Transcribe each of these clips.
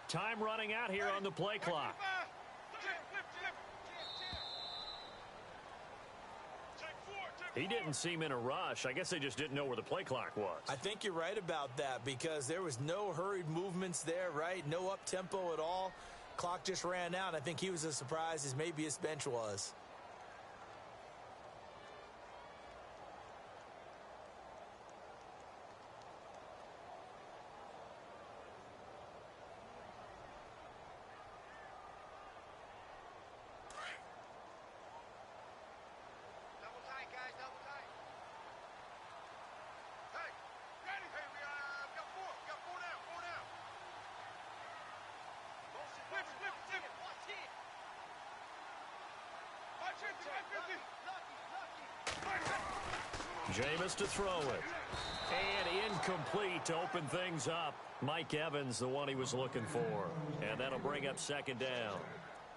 Time running out here on the play clock. He didn't seem in a rush. I guess they just didn't know where the play clock was. I think you're right about that because there was no hurried movements there, right? No up-tempo at all. Clock just ran out. I think he was as surprised as maybe his bench was. Jameis to throw it. And incomplete to open things up. Mike Evans, the one he was looking for. And that'll bring up second down.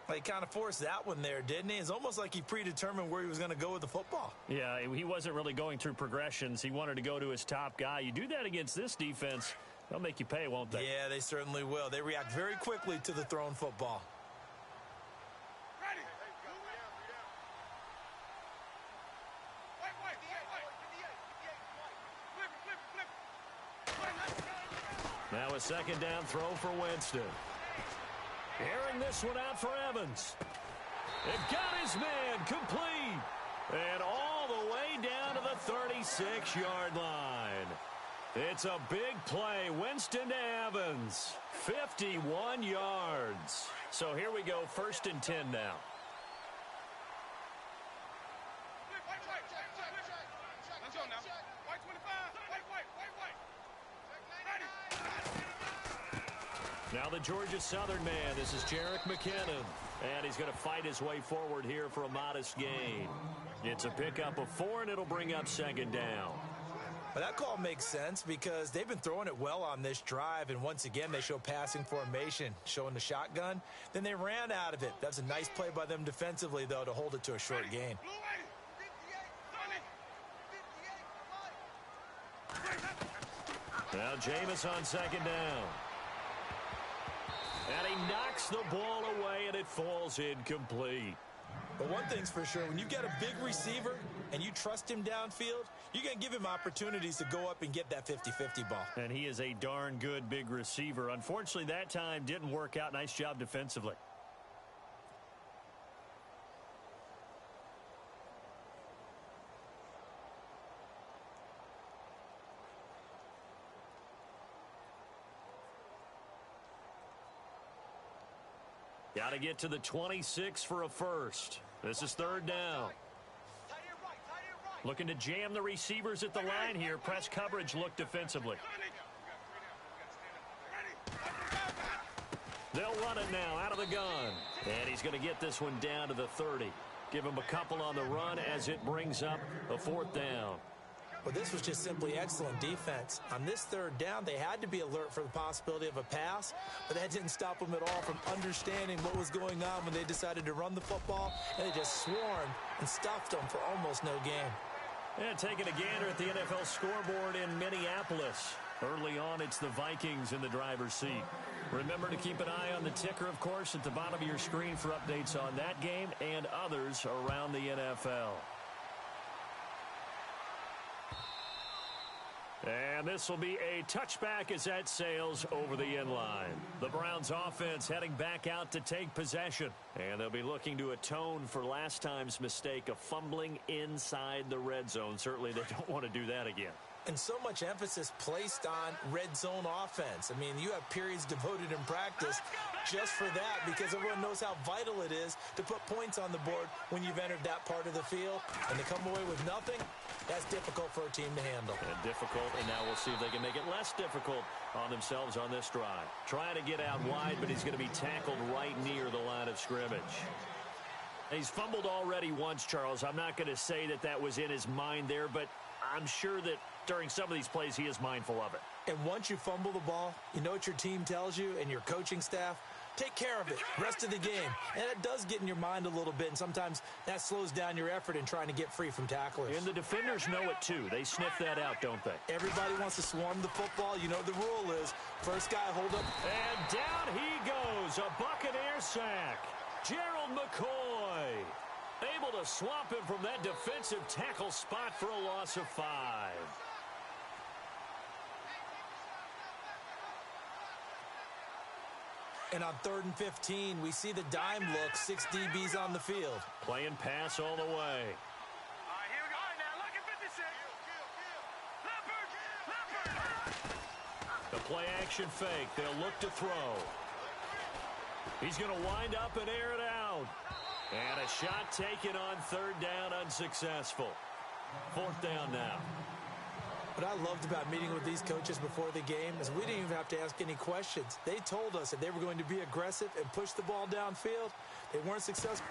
Well, he kind of forced that one there, didn't he? It's almost like he predetermined where he was going to go with the football. Yeah, he wasn't really going through progressions. He wanted to go to his top guy. You do that against this defense, they'll make you pay, won't they? Yeah, they certainly will. They react very quickly to the thrown football. Now a second down throw for Winston. Airing this one out for Evans. It got his man complete. And all the way down to the 36-yard line. It's a big play. Winston to Evans. 51 yards. So here we go, 1st and 10 now. Now the Georgia Southern man. This is Jerick McKinnon. And he's going to fight his way forward here for a modest gain. It's a pickup of 4, and it'll bring up second down. Well, that call makes sense because they've been throwing it well on this drive, and once again they show passing formation, showing the shotgun. Then they ran out of it. That's a nice play by them defensively, though, to hold it to a short gain. Now Jameis on second down. And he knocks the ball away, and it falls incomplete. But one thing's for sure, when you've got a big receiver and you trust him downfield, you're going to give him opportunities to go up and get that 50-50 ball. And he is a darn good big receiver. Unfortunately, that time didn't work out. Nice job defensively. Got to get to the 26 for a first. This is 3rd down. Looking to jam the receivers at the line here. Press coverage look defensively. They'll run it now out of the gun. And he's going to get this one down to the 30. Give him a couple on the run as it brings up a 4th down. Well, this was just simply excellent defense. On this 3rd down, they had to be alert for the possibility of a pass, but that didn't stop them at all from understanding what was going on when they decided to run the football, and they just swarmed and stuffed them for almost no gain. And taking a gander at the NFL scoreboard in Minneapolis. Early on, it's the Vikings in the driver's seat. Remember to keep an eye on the ticker, of course, at the bottom of your screen for updates on that game and others around the NFL. And this will be a touchback as that sails over the inline. The Browns offense heading back out to take possession. And they'll be looking to atone for last time's mistake of fumbling inside the red zone. Certainly they don't want to do that again. And so much emphasis placed on red zone offense. I mean, you have periods devoted in practice just for that because everyone knows how vital it is to put points on the board when you've entered that part of the field. And to come away with nothing, that's difficult for a team to handle. And difficult, and now we'll see if they can make it less difficult on themselves on this drive. Trying to get out wide, but he's going to be tackled right near the line of scrimmage. He's fumbled already once, Charles. I'm not going to say that that was in his mind there, but I'm sure that during some of these plays he is mindful of it. And once you fumble the ball, you know what your team tells you and your coaching staff? take care of it rest of the game. And it does get in your mind a little bit, and sometimes that slows down your effort in trying to get free from tacklers. And the defenders know it, too. They sniff that out, don't they? Everybody wants to swarm the football. You know the rule is first guy hold up. And down he goes. A Buccaneer sack. Gerald McCoy able to swamp him from that defensive tackle spot for a loss of 5. And on 3rd and 15, we see the dime look, 6 DBs on the field. Playing pass all the way. All right, here we go. All right, now, look at 56. Leopard. The play action fake. They'll look to throw. He's going to wind up and air it out. And a shot taken on 3rd down, unsuccessful. 4th down now. What I loved about meeting with these coaches before the game is we didn't even have to ask any questions. They told us that they were going to be aggressive and push the ball downfield. They weren't successful.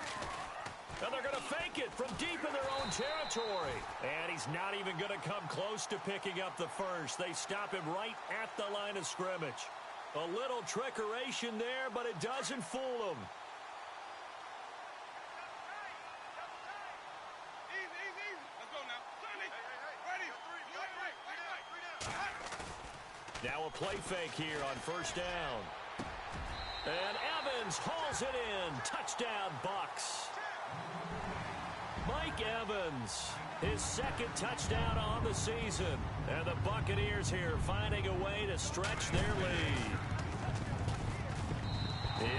And they're going to fake it from deep in their own territory. And he's not even going to come close to picking up the first. They stop him right at the line of scrimmage. A little trickeration there, but it doesn't fool them. Now a play fake here on 1st down. And Evans hauls it in. Touchdown, Bucs. Mike Evans, his 2nd touchdown on the season. And the Buccaneers here finding a way to stretch their lead.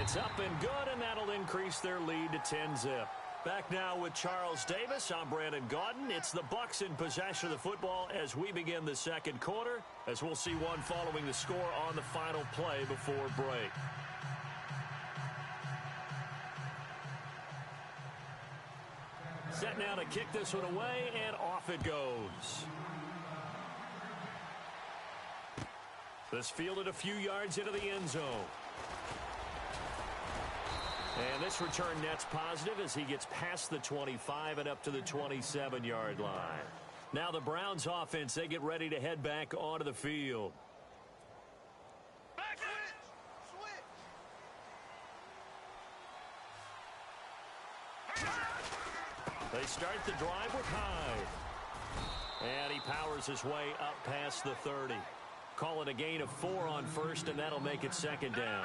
It's up and good, and that'll increase their lead to 10-zip. Back now with Charles Davis. I'm Brandon Gaudin. It's the Bucs in possession of the football as we begin the 2nd quarter, as we'll see one following the score on the final play before break. Set now to kick this one away, and off it goes. This fielded a few yards into the end zone. And this return net's positive as he gets past the 25 and up to the 27-yard line. Now the Browns offense, they get ready to head back onto the field. They start the drive with Hyde. And he powers his way up past the 30. Call it a gain of 4 on 1st, and that'll make it 2nd down.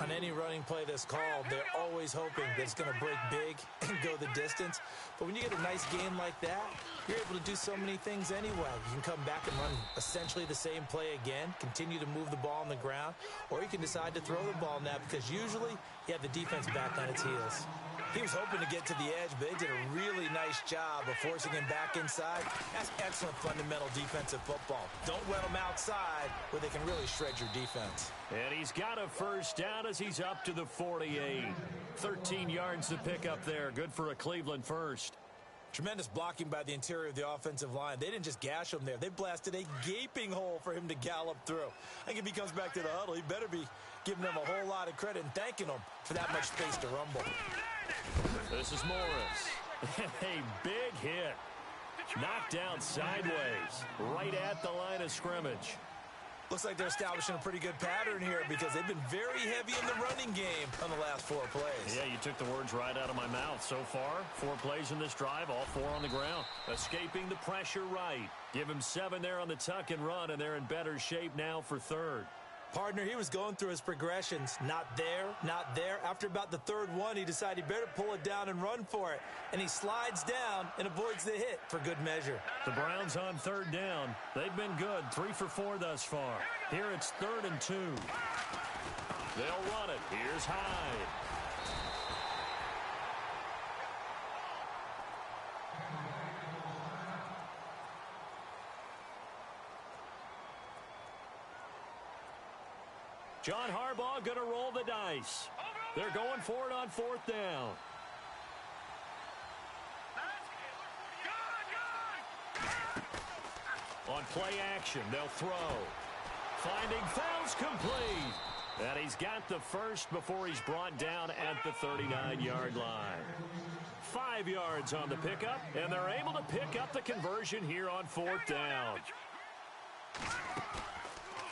On any running play that's called, they're always hoping that it's going to break big and go the distance. But when you get a nice game like that, you're able to do so many things anyway. You can come back and run essentially the same play again, continue to move the ball on the ground, or you can decide to throw the ball now because usually you have the defense back on its heels. He was hoping to get to the edge, but they did a really nice job of forcing him back inside. That's excellent fundamental defensive football. Don't let them outside where they can really shred your defense. And he's got a 1st down as he's up to the 48. 13 yards to pick up there. Good for a Cleveland first. Tremendous blocking by the interior of the offensive line. They didn't just gash him there. They blasted a gaping hole for him to gallop through. I think if he comes back to the huddle, he better be giving them a whole lot of credit and thanking them for that much space to rumble. This is Morris. A big hit. Knocked down sideways, right at the line of scrimmage. Looks like they're establishing a pretty good pattern here because they've been very heavy in the running game on the last 4 plays. Yeah, you took the words right out of my mouth. So far, 4 plays in this drive, all 4 on the ground. Escaping the pressure right. Give him 7 there on the tuck and run, and they're in better shape now for 3rd. Partner, he was going through his progressions. Not there, not there. After about the 3rd one, he decided he better pull it down and run for it. And he slides down and avoids the hit for good measure. The Browns on 3rd down. They've been good, 3 for 4 thus far. Here it's 3rd and 2. They'll run it. Here's Hyde. John Harbaugh going to roll the dice. They're going for it on 4th down. On play action, they'll throw. Finding fouls complete. And he's got the first before he's brought down at the 39-yard line. 5 yards on the pickup, and they're able to pick up the conversion here on 4th down.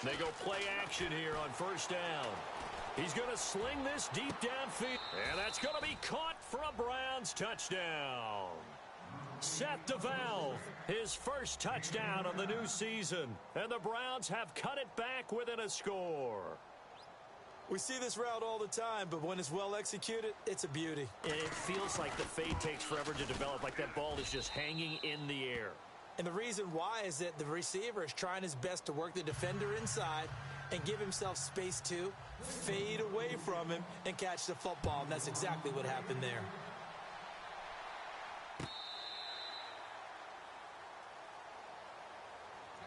They go play action here on 1st down. He's going to sling this deep downfield. And that's going to be caught for a Browns touchdown. Seth DeValve, his first touchdown of the new season. And the Browns have cut it back within a score. We see this route all the time, but when it's well executed, it's a beauty. And it feels like the fade takes forever to develop, like that ball is just hanging in the air. And the reason why is that the receiver is trying his best to work the defender inside and give himself space to fade away from him and catch the football. And that's exactly what happened there.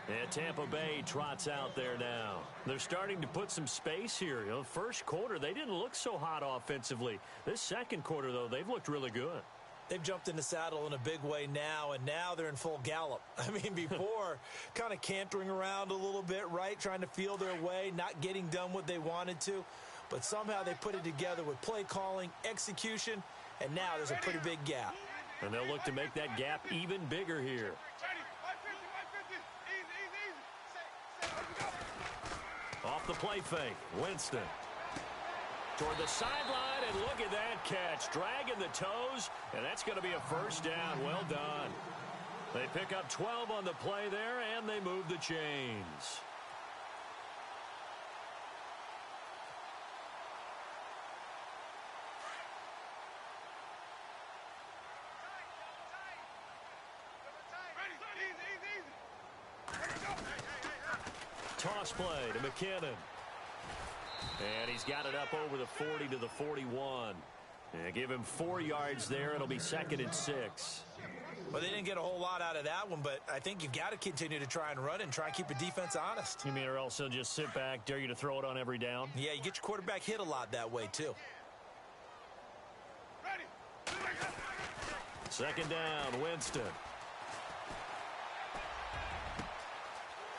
And Tampa Bay trots out there now. They're starting to put some space here. You know, first quarter, they didn't look so hot offensively. This second quarter, though, they've looked really good. They've jumped in the saddle in a big way now, and now they're in full gallop. I mean, before, kind of cantering around a little bit, right, trying to feel their way, not getting done what they wanted to. But somehow they put it together with play calling, execution, and now there's a pretty big gap. And they'll look to make that gap even bigger here. Off the play fake, Winston. Toward the sideline, and look at that catch. Dragging the toes, and that's going to be a first down. Well done. They pick up 12 on the play there, and they move the chains. Toss play to McKinnon. And he's got it up over the 40 to the 41. And give him 4 yards there. It'll be 2nd and 6. Well, they didn't get a whole lot out of that one, but I think you've got to continue to try and run and try and keep the defense honest. You mean, or else they'll just sit back, dare you to throw it on every down? Yeah, you get your quarterback hit a lot that way, too. Second down, Winston.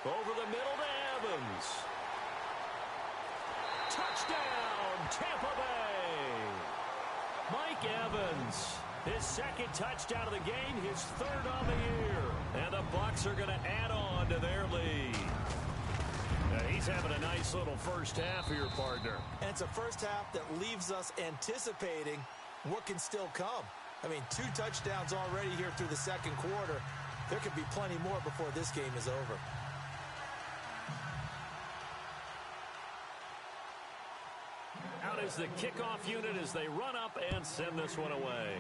Over the middle to Evans. Touchdown, Tampa Bay. Mike Evans, his second touchdown of the game, his 3rd on the year. And the Bucs are going to add on to their lead. He's having a nice little first half here, partner. And it's a first half that leaves us anticipating what can still come. I mean, 2 touchdowns already here through the second quarter. There could be plenty more before this game is over. Out is the kickoff unit as they run up and send this one away.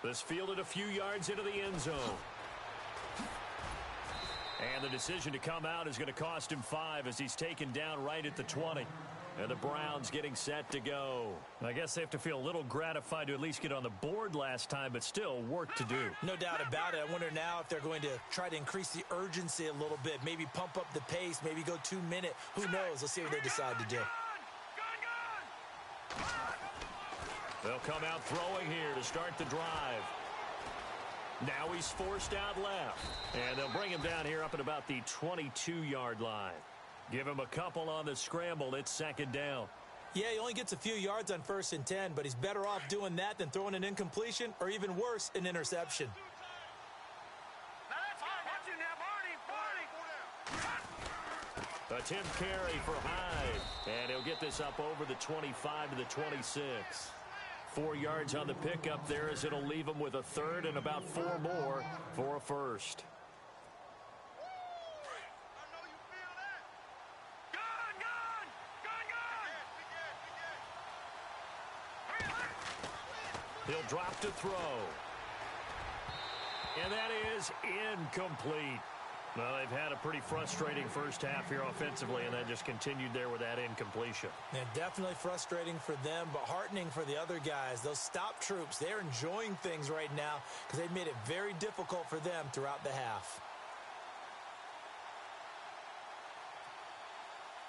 This fielded a few yards into the end zone. And the decision to come out is going to cost him 5 as he's taken down right at the 20. And the Browns getting set to go. I guess they have to feel a little gratified to at least get on the board last time, but still work to do. No doubt about it. I wonder now if they're going to try to increase the urgency a little bit, maybe pump up the pace, maybe go 2-minute. Who knows? Let's see what they decide to do. They'll come out throwing here to start the drive. Now he's forced out left. And they'll bring him down here up at about the 22-yard line. Give him a couple on the scramble. It's 2nd down. Yeah, he only gets a few yards on 1st and 10, but he's better off doing that than throwing an incompletion or even worse, an interception. Attempt carry for Hyde. And he'll get this up over the 25 to the 26. 4 yards on the pickup there as it'll leave him with a 3rd and about 4 more for a first. He'll drop to throw. And that is incomplete. Well, they've had a pretty frustrating first half here offensively, and then just continued there with that incompletion. Yeah, definitely frustrating for them, but heartening for the other guys. Those stop troops, they're enjoying things right now because they've made it very difficult for them throughout the half.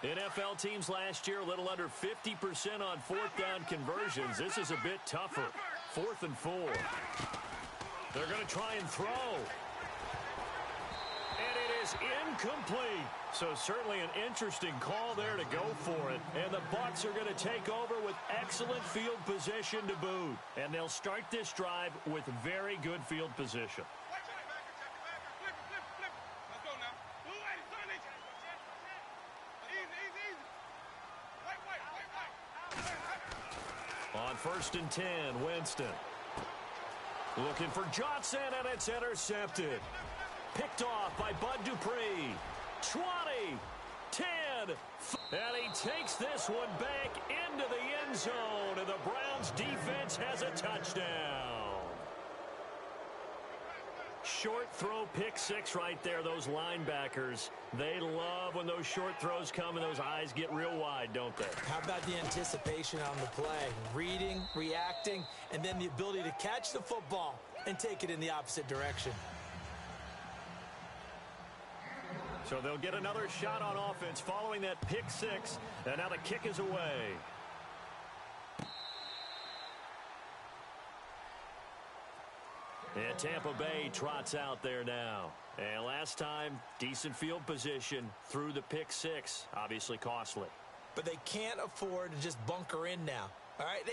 NFL teams last year a little under 50% on 4th down conversions. This is a bit tougher. 4th and 4. They're going to try and throw. And it is incomplete. So certainly an interesting call there to go for it. And the Bucs are going to take over with excellent field position to boot. And they'll start this drive with very good field position. On 1st and 10, Winston. Looking for Johnson, and it's intercepted. Picked off by Bud Dupree. 20, 10, and he takes this one back into the end zone, and the Browns defense has a touchdown. Short throw, pick six right there. Those linebackers, they love when those short throws come and those eyes get real wide, don't they? How about the anticipation on the play? Reading, reacting, and then the ability to catch the football and take it in the opposite direction. So they'll get another shot on offense following that pick six, and now the kick is away. And Tampa Bay trots out there now. And last time, decent field position through the pick six. Obviously costly. But they can't afford to just bunker in now. All right,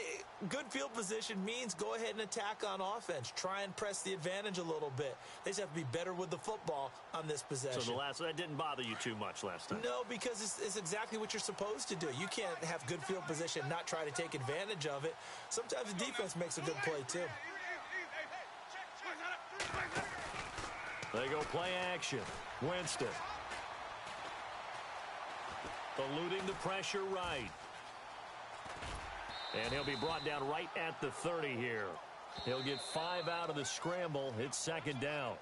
good field position means go ahead and attack on offense. Try and press the advantage a little bit. They just have to be better with the football on this possession. So that didn't bother you too much last time? No, because it's exactly what you're supposed to do. You can't have good field position and not try to take advantage of it. Sometimes the defense makes a good play, too. They go play action. Winston. Eluding the pressure right. And he'll be brought down right at the 30 here. He'll get 5 out of the scramble. It's 2nd down.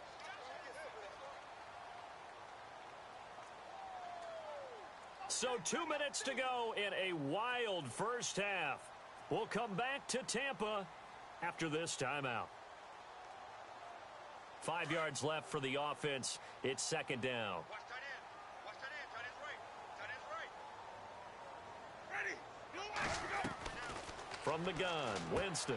So 2 minutes to go in a wild first half. We'll come back to Tampa after this timeout. 5 yards left for the offense. It's 2nd down. Watch tight end. Watch tight end. Tight end's right. Tight end's right. Ready. Go. From the gun, Winston.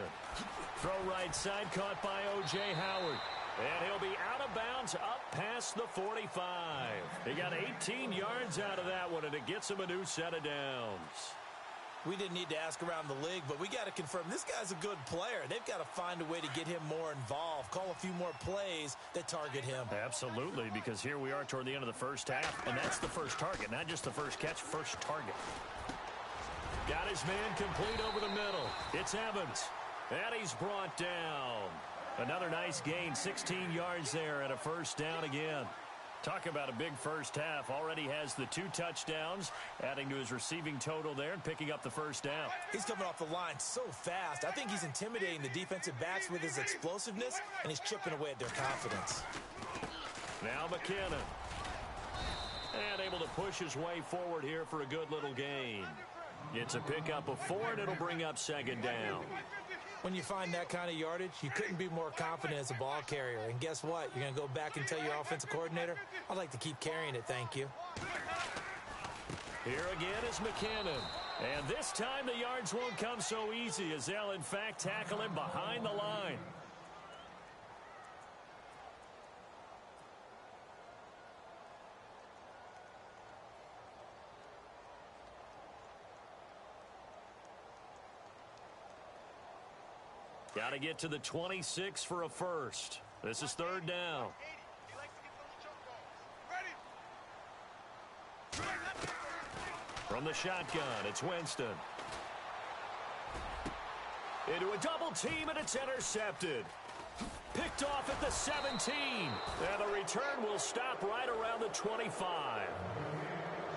Throw right side, caught by O.J. Howard. And he'll be out of bounds up past the 45. He got 18 yards out of that one, and it gets him a new set of downs. We didn't need to ask around the league, but we got to confirm this guy's a good player. They've got to find a way to get him more involved, call a few more plays that target him. Absolutely, because here we are toward the end of the first half, and that's the first target, not just the first catch, first target. Got his man complete over the middle. It's Evans, and he's brought down. Another nice gain, 16 yards there, and a first down again. Talk about a big first half. Already has the 2 touchdowns, adding to his receiving total there and picking up the first down. He's coming off the line so fast. I think he's intimidating the defensive backs with his explosiveness, and he's chipping away at their confidence. Now McKinnon. And able to push his way forward here for a good little gain. It's a pickup of 4, and it'll bring up 2nd down. When you find that kind of yardage, you couldn't be more confident as a ball carrier. And guess what? You're going to go back and tell your offensive coordinator, I'd like to keep carrying it, thank you. Here again is McKinnon. And this time the yards won't come so easy as they'll, in fact, tackle him behind the line. Got to get to the 26 for a first. This is 3rd down. From the shotgun, it's Winston. Into a double team, and it's intercepted. Picked off at the 17. And the return will stop right around the 25.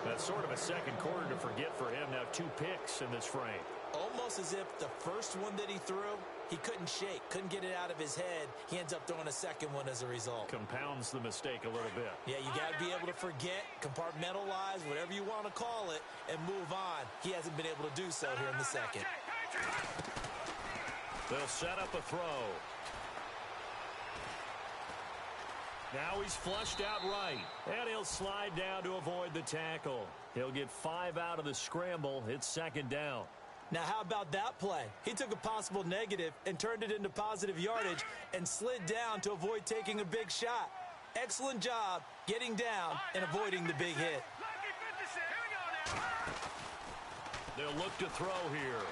That's sort of a second quarter to forget for him. Now 2 picks in this frame. Almost as if the first one that he threw, he couldn't shake, couldn't get it out of his head. He ends up throwing a second one as a result. Compounds the mistake a little bit. Yeah, you got to be able to forget, compartmentalize, whatever you want to call it, and move on. He hasn't been able to do so here in the second. They'll set up a throw. Now he's flushed out right, and he'll slide down to avoid the tackle. He'll get 5 out of the scramble. It's 2nd down. Now, how about that play? He took a possible negative and turned it into positive yardage and slid down to avoid taking a big shot. Excellent job getting down and avoiding the big hit. They'll look to throw here.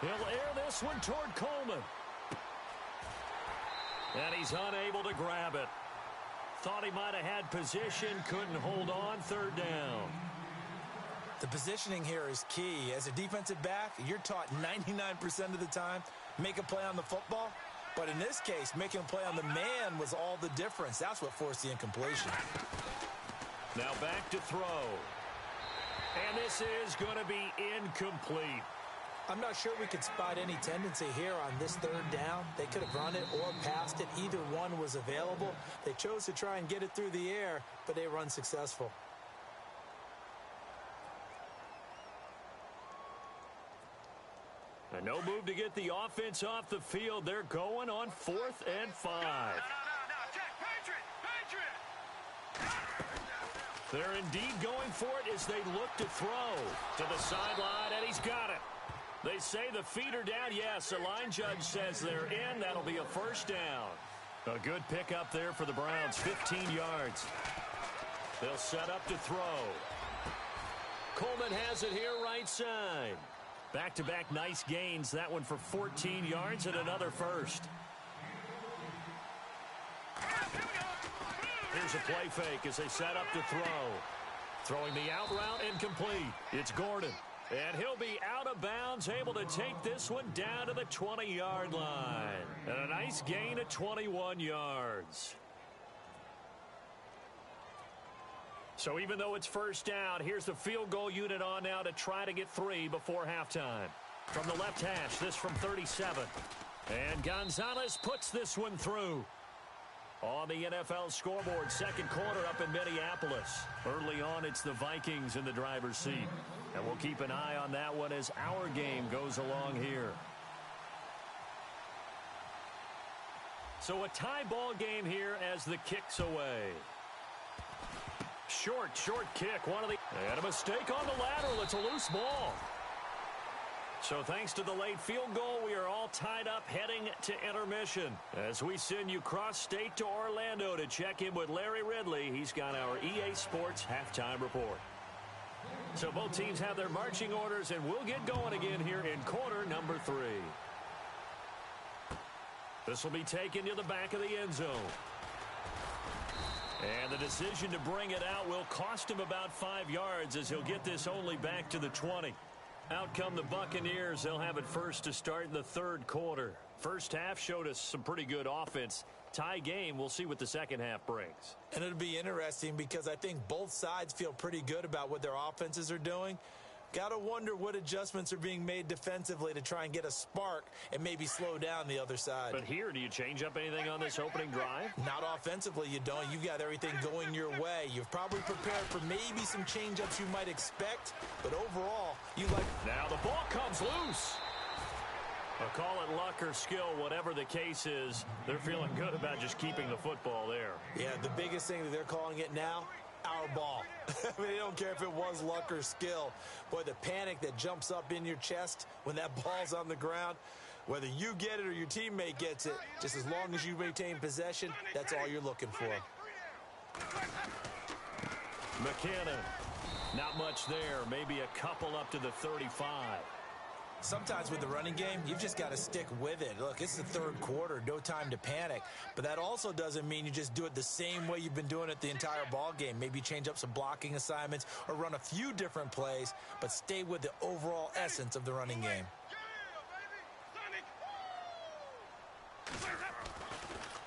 He'll air this one toward Coleman. And he's unable to grab it. Thought he might have had position, couldn't hold on, 3rd down. The positioning here is key. As a defensive back, you're taught 99% of the time, make a play on the football. But in this case, making a play on the man was all the difference. That's what forced the incompletion. Now back to throw. And this is going to be incomplete. I'm not sure we could spot any tendency here on this third down. They could have run it or passed it. Either one was available. They chose to try and get it through the air, but they were unsuccessful. And no move to get the offense off the field. They're going on 4th and 5. No, Jack, Patriot! They're indeed going for it as they look to throw to the sideline, and he's got it. They say the feet are down. Yes, the line judge says they're in. That'll be a first down. A good pickup there for the Browns, 15 yards. They'll set up to throw. Coleman has it here right side. Back-to-back nice gains. That one for 14 yards and another first. Here's a play fake as they set up to throw. Throwing the out route incomplete. It's Gordon. And he'll be out of bounds, able to take this one down to the 20-yard line. And a nice gain of 21 yards. So even though it's first down, here's the field goal unit on now to try to get 3 before halftime. From the left hash, this from 37. And Gonzalez puts this one through. On the NFL scoreboard, second quarter up in Minneapolis. Early on, it's the Vikings in the driver's seat. And we'll keep an eye on that one as our game goes along here. So a tie ball game here as the kick's away. Short kick. And a mistake on the lateral. It's a loose ball. So thanks to the late field goal, we are all tied up heading to intermission. As we send you cross-state to Orlando to check in with Larry Ridley. He's got our EA Sports halftime report. So both teams have their marching orders, and we'll get going again here in quarter number 3. This will be taken to the back of the end zone. And the decision to bring it out will cost him about 5 yards as he'll get this only back to the 20. Out come the Buccaneers. They'll have it first to start in the third quarter. First half showed us some pretty good offense. Tie game, we'll see what the second half brings. And it'll be interesting because I think both sides feel pretty good about what their offenses are doing. Got to wonder what adjustments are being made defensively to try and get a spark and maybe slow down the other side. But here, do you change up anything on this opening drive? Not offensively, you don't. You've got everything going your way. You've probably prepared for maybe some change-ups you might expect, but overall, you like... Now the ball comes loose. I'll call it luck or skill, whatever the case is. They're feeling good about just keeping the football there. Yeah, the biggest thing that they're calling it now, our ball. I mean, they don't care if it was luck or skill. Boy, the panic that jumps up in your chest when that ball's on the ground, whether you get it or your teammate gets it, just as long as you maintain possession, that's all you're looking for. McKinnon, not much there. Maybe a couple up to the 35. Sometimes with the running game, you've just got to stick with it. Look, it's the third quarter, no time to panic. But that also doesn't mean you just do it the same way you've been doing it the entire ball game. Maybe change up some blocking assignments or run a few different plays, but stay with the overall essence of the running game.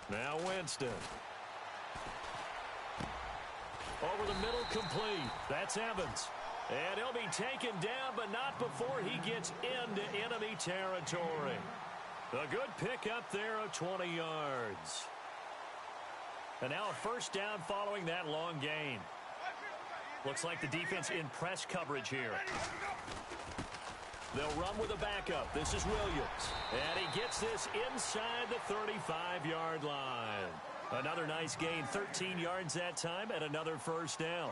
Now Winston. Over the middle, complete. That's Evans. And he'll be taken down, but not before he gets into enemy territory. A good pickup there of 20 yards. And now a first down following that long gain. Looks like the defense in press coverage here. They'll run with a backup. This is Williams. And he gets this inside the 35-yard line. Another nice gain, 13 yards that time, and another first down.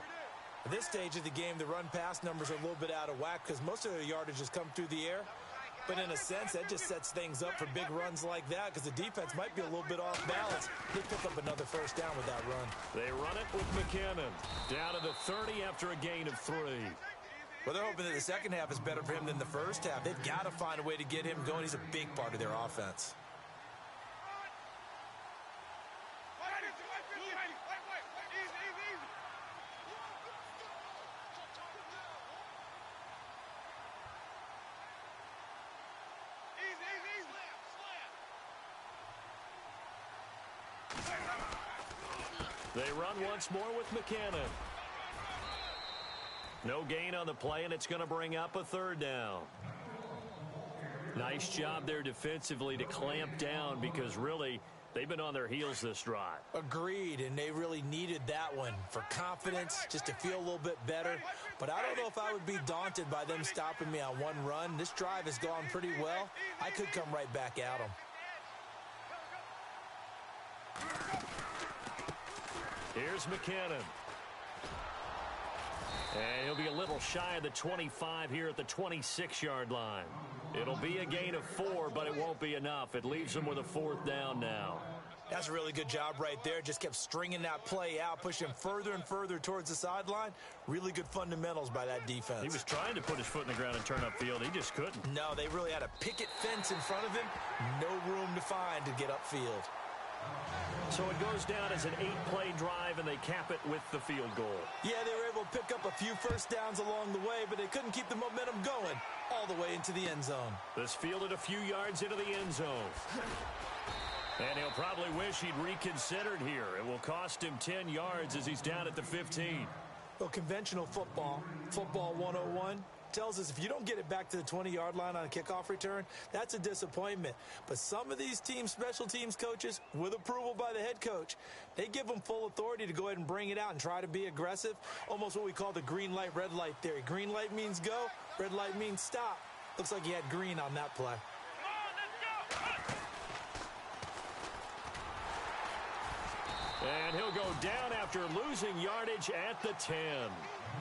At this stage of the game, the run-pass numbers are a little bit out of whack because most of their yardage has come through the air. But in a sense, that just sets things up for big runs like that because the defense might be a little bit off balance. They pick up another first down with that run. They run it with McKinnon. Down to the 30 after a gain of 3. Well, they're hoping that the second half is better for him than the first half. They've got to find a way to get him going. He's a big part of their offense. They run once more with McKinnon. No gain on the play, and it's going to bring up a third down. Nice job there defensively to clamp down because really they've been on their heels this drive. Agreed, and they really needed that one for confidence, just to feel a little bit better. But I don't know if I would be daunted by them stopping me on one run. This drive has gone pretty well. I could come right back at them. Here's McKinnon. And he'll be a little shy of the 25 here at the 26-yard line. It'll be a gain of 4, but it won't be enough. It leaves him with a 4th down now. That's a really good job right there. Just kept stringing that play out, pushing him further and further towards the sideline. Really good fundamentals by that defense. He was trying to put his foot in the ground and turn upfield. He just couldn't. No, they really had a picket fence in front of him. No room to find to get upfield. So it goes down as an 8-play drive, and they cap it with the field goal. Yeah, they were able to pick up a few first downs along the way, but they couldn't keep the momentum going all the way into the end zone. This fielded a few yards into the end zone. And he'll probably wish he'd reconsidered here. It will cost him 10 yards as he's down at the 15. Well, conventional football 101, tells us if you don't get it back to the 20-yard line on a kickoff return, that's a disappointment. But some of these teams, special teams coaches, with approval by the head coach, they give them full authority to go ahead and bring it out and try to be aggressive, almost what we call the green light, red light theory. Green light means go, red light means stop. Looks like he had green on that play. And he'll go down after losing yardage at the 10.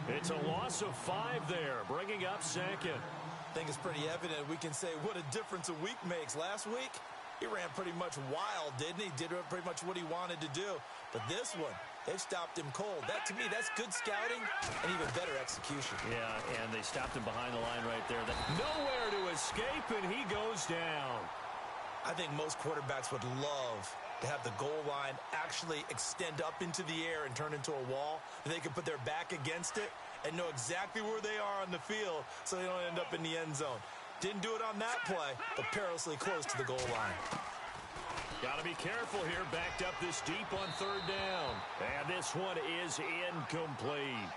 It's a loss of 5 there, bringing up second. I think it's pretty evident. We can say what a difference a week makes. Last week, he ran pretty much wild, didn't he? Did pretty much what he wanted to do. But this one, they've stopped him cold. That, to me, that's good scouting and even better execution. Yeah, and they stopped him behind the line right there. Nowhere to escape, and he goes down. I think most quarterbacks would love to have the goal line actually extend up into the air and turn into a wall. They can put their back against it and know exactly where they are on the field so they don't end up in the end zone. Didn't do it on that play, but perilously close to the goal line. Got to be careful here, backed up this deep on 3rd down. And this one is incomplete.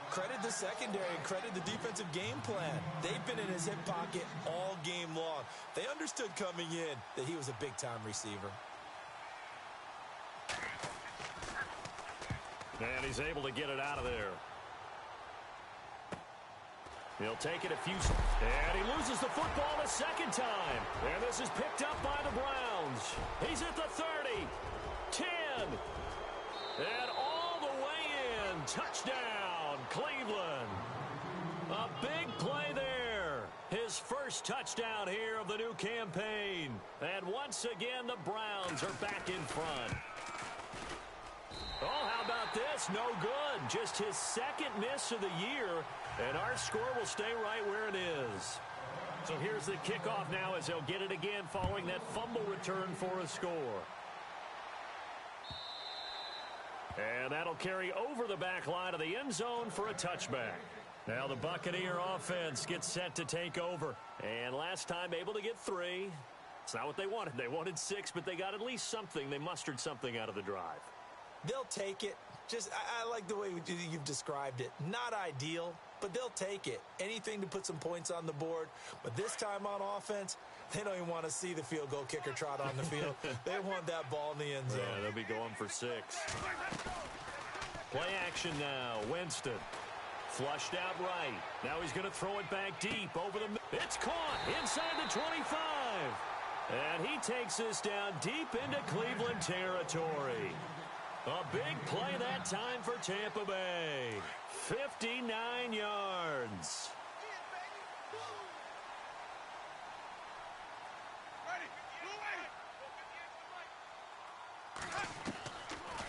Credit the secondary and credit the defensive game plan. They've been in his hip pocket all game long. They understood coming in that he was a big-time receiver. And he's able to get it out of there. He'll take it a few... And he loses the football a second time. And this is picked up by the Browns. He's at the 30. 10. And all the way in. Touchdown, Cleveland. A big play there. His first touchdown here of the new campaign. And once again, the Browns are back in front. Oh, how about this? No good. Just his second miss of the year, and our score will stay right where it is. So here's the kickoff now as they'll get it again following that fumble return for a score. And that'll carry over the back line of the end zone for a touchback. Now the Buccaneer offense gets set to take over. And last time able to get 3. It's not what they wanted. They wanted 6, but they got at least something. They mustered something out of the drive. They'll take it. I like the way you've described it. Not ideal, but they'll take it. Anything to put some points on the board. But this time on offense, they don't even want to see the field goal kicker trot on the field. They want that ball in the end zone. Yeah, they'll be going for 6. Play action now. Winston. Flushed out right. Now he's going to throw it back deep over the... It's caught inside the 25. And he takes this down deep into Cleveland territory. A big play that time for Tampa Bay. 59 yards.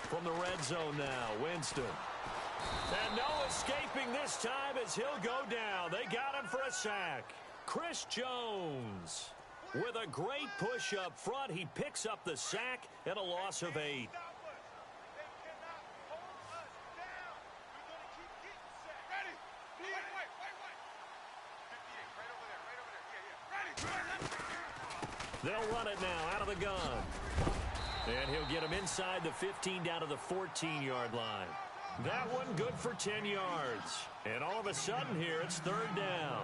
From the red zone now, Winston. And no escaping this time as he'll go down. They got him for a sack. Chris Jones with a great push up front. He picks up the sack and a loss of 8. They'll run it now out of the gun. And he'll get him inside the 15 down to the 14-yard line. That one good for 10 yards. And all of a sudden here, it's third down.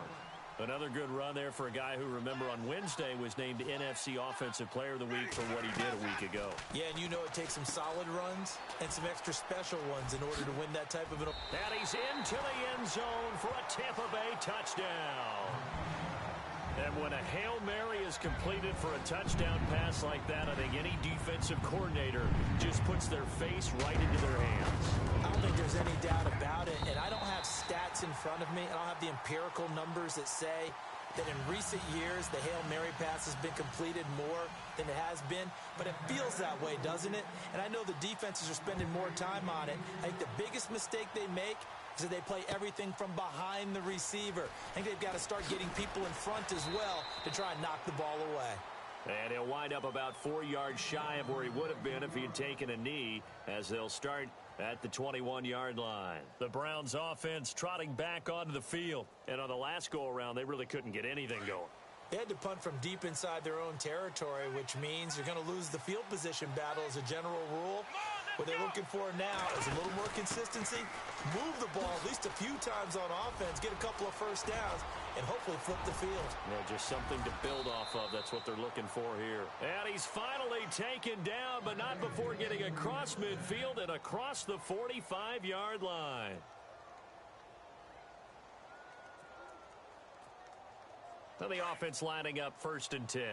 Another good run there for a guy who, remember, on Wednesday was named NFC Offensive Player of the Week for what he did a week ago. Yeah, and you know it takes some solid runs and some extra special ones in order to win that type of an... And he's into the end zone for a Tampa Bay touchdown. And when a Hail Mary is completed for a touchdown pass like that, I think any defensive coordinator just puts their face right into their hands. I don't think there's any doubt about it, and I don't have stats in front of me. I don't have the empirical numbers that say that in recent years the Hail Mary pass has been completed more than it has been, but it feels that way, doesn't it? And I know the defenses are spending more time on it. I think the biggest mistake they make is that they play everything from behind the receiver. I think they've got to start getting people in front as well to try and knock the ball away. And he'll wind up about 4 yards shy of where he would have been if he had taken a knee, as they'll start at the 21-yard line. The Browns offense trotting back onto the field. And on the last go-around, they really couldn't get anything going. They had to punt from deep inside their own territory, which means you're going to lose the field position battle as a general rule. What they're looking for now is a little more consistency, move the ball at least a few times on offense, get a couple of first downs, and hopefully flip the field. Yeah, just something to build off of. That's what they're looking for here. And he's finally taken down, but not before getting across midfield and across the 45-yard line. So the offense lining up 1st and 10.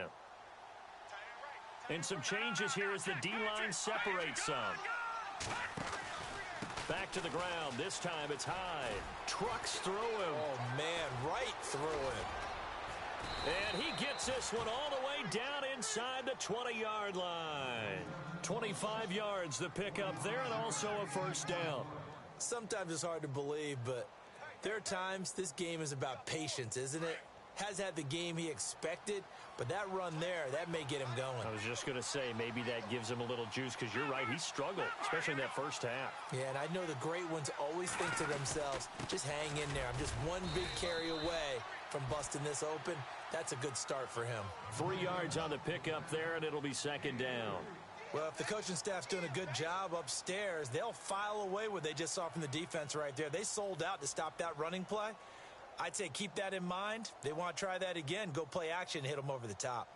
And some changes here as the D-line separates some. Back to the ground. This time it's Hyde. Trucks through him. Oh, man, right through him. And he gets this one all the way down inside the 20-yard line. 25 yards the pickup there, and also a first down. Sometimes it's hard to believe, but there are times this game is about patience, isn't it? Has had the game he expected, but that run there, that may get him going. I was just going to say, maybe that gives him a little juice, because you're right, he struggled, especially in that first half. Yeah, and I know the great ones always think to themselves, just hang in there. I'm just one big carry away from busting this open. That's a good start for him. 3 yards on the pickup there, and it'll be second down. Well, if the coaching staff's doing a good job upstairs, they'll file away what they just saw from the defense right there. They sold out to stop that running play. I'd say keep that in mind. They want to try that again. Go play action, hit them over the top.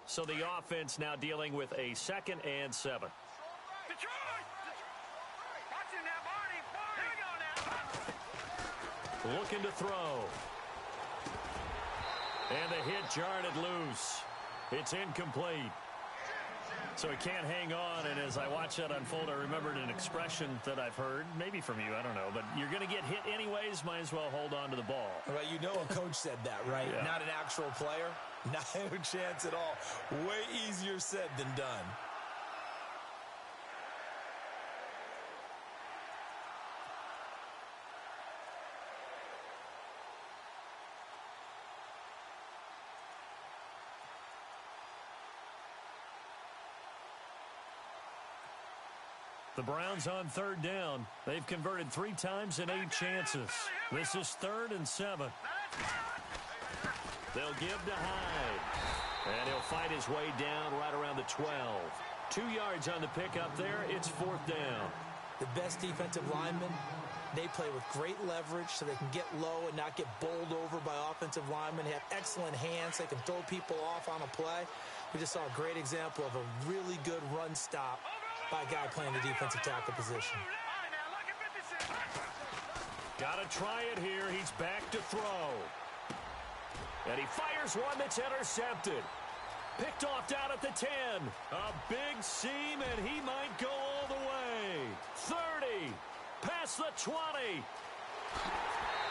So the offense now dealing with a 2nd and 7. Looking to throw. And the hit jarred it loose. It's incomplete. So he can't hang on, and as I watch that unfold, I remembered an expression that I've heard, maybe from you, I don't know, but you're going to get hit anyways, might as well hold on to the ball. Well, you know a coach said that, right? Yeah. Not an actual player. Not a chance at all. Way easier said than done. The Browns on 3rd down. They've converted 3 times in 8 chances. This is 3rd and 7. They'll give to Hyde. And he'll fight his way down right around the 12. 2 yards on the pickup there. It's 4th down. The best defensive linemen, they play with great leverage so they can get low and not get bowled over by offensive linemen. They have excellent hands. They can throw people off on a play. We just saw a great example of a really good run stop by a guy playing the defensive tackle position. Got to try it here. He's back to throw. And he fires one that's intercepted. Picked off down at the 10. A big seam, and he might go all the way. 30. Past the 20.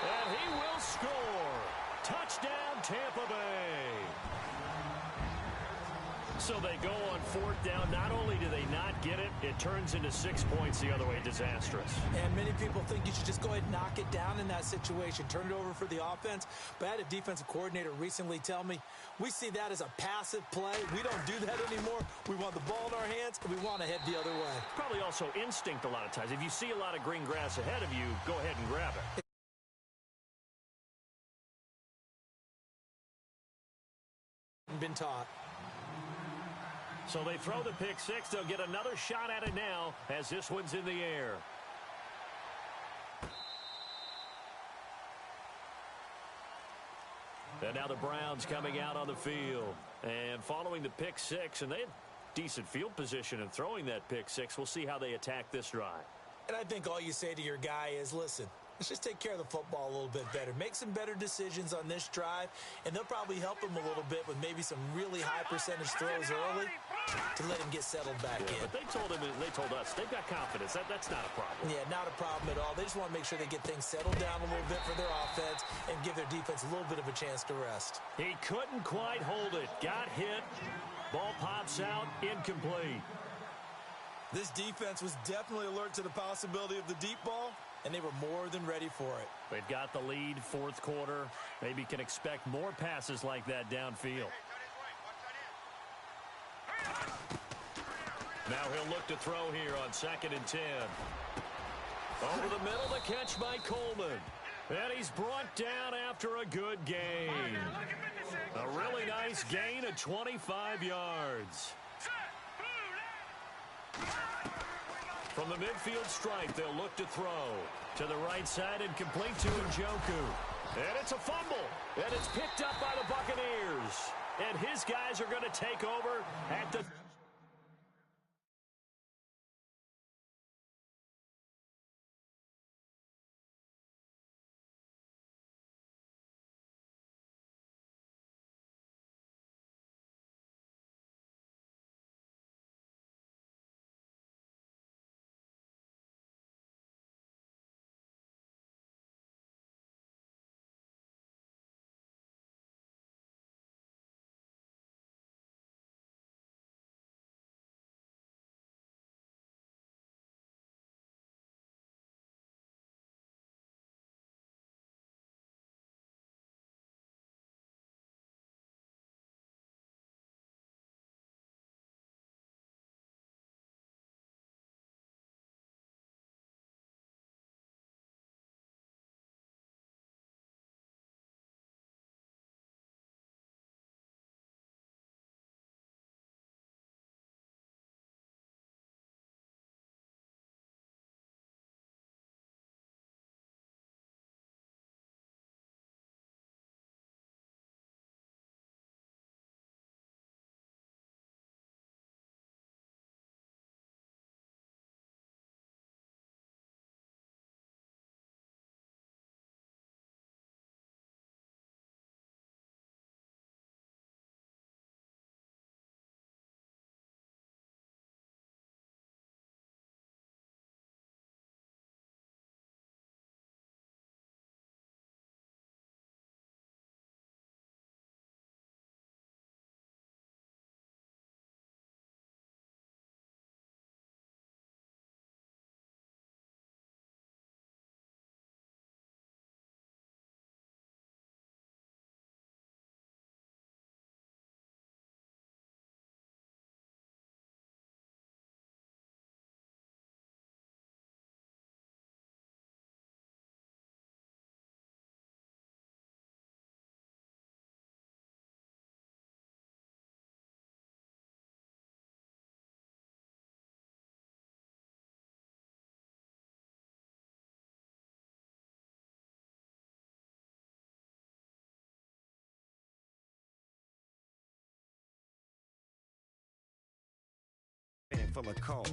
And he will score. Touchdown, Tampa Bay. So they go on fourth down. Not only do they not get it, it turns into 6 points the other way. Disastrous. And many people think you should just go ahead and knock it down in that situation. Turn it over for the offense. But I had a defensive coordinator recently tell me, we see that as a passive play. We don't do that anymore. We want the ball in our hands, and we want to head the other way. Probably also instinct a lot of times. If you see a lot of green grass ahead of you, go ahead and grab it. Been taught. So they throw the pick six. They'll get another shot at it now as this one's in the air. And now the Browns coming out on the field. And following the pick six, and they had decent field position in throwing that pick six. We'll see how they attack this drive. And I think all you say to your guy is, listen, let's just take care of the football a little bit better. Make some better decisions on this drive, and they'll probably help him a little bit with maybe some really high percentage throws early to let him get settled back in. But they told us, they've got confidence. That's not a problem. Yeah, not a problem at all. They just want to make sure they get things settled down a little bit for their offense and give their defense a little bit of a chance to rest. He couldn't quite hold it. Got hit. Ball pops out. Incomplete. This defense was definitely alert to the possibility of the deep ball, and they were more than ready for it. They've got the lead, fourth quarter. Maybe can expect more passes like that downfield. Now he'll look to throw here on 2nd and 10. Over the middle, the catch by Coleman. And he's brought down after a good gain. A really nice gain of 25 yards. From the midfield stripe, they'll look to throw. To the right side and complete to Njoku. And it's a fumble. And it's picked up by the Buccaneers. And his guys are going to take over at the... Full of cars.